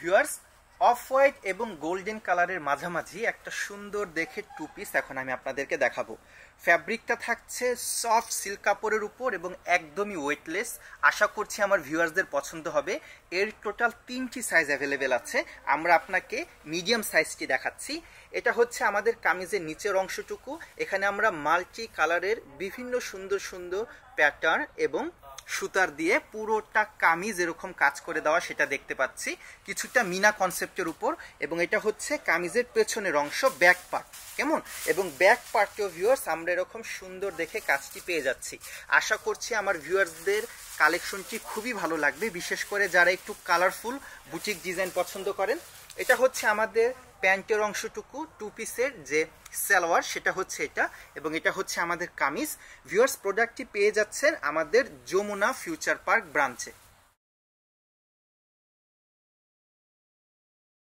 Viewers, off white এবং golden কালারের মাঝামাঝি একটা সুন্দর দেখে টু পিস এখন আমি আপনাদেরকে দেখাবো। ফ্যাব্রিকটা থাকছে সফট সিল্ক কাপড়ের উপর এবং একদমই ওয়েটলেস। আশা করছি আমার ভিউয়ার্সদের পছন্দ হবে। এর টোটাল 3টি সাইজ অ্যাভেলেবেল আছে। আমরা আপনাকে মিডিয়াম সাইজটি দেখাচ্ছি। এটা হচ্ছে আমাদের কামিজের নিচের অংশটুকু। এখানে আমরা মাল্টি কালারের বিভিন্ন সুন্দর সুন্দর প্যাটার্ন এবং সুতার দিয়ে পুরোটা কামিজ এরকম কাজ করে দেওয়া সেটা দেখতে পাচ্ছি, কিছুটা মিনা কনসেপ্টের উপর। এবং এটা হচ্ছে কামিজের পেছনের অংশ, ব্যাক পার্ট কেমন, এবং ব্যাক পার্টেও ভিউয়ার্স আমরা এরকম সুন্দর দেখে কাজটি পেয়ে যাচ্ছি। আশা করছি আমার ভিউয়ার্সদের কালেকশনটি খুবই ভালো লাগবে, বিশেষ করে যারা একটু কালারফুল বুটিক ডিজাইন পছন্দ করেন। এটা হচ্ছে আমাদের প্যান্টের অংশটুকু, টু পিসের যে সালোয়ার সেটা হচ্ছে এটা, এবং এটা হচ্ছে আমাদের কামিজ। ভিউয়ার্স, প্রোডাক্টটি পেয়ে যাচ্ছেন আমাদের যমুনা ফিউচার পার্ক ব্রাঞ্চে।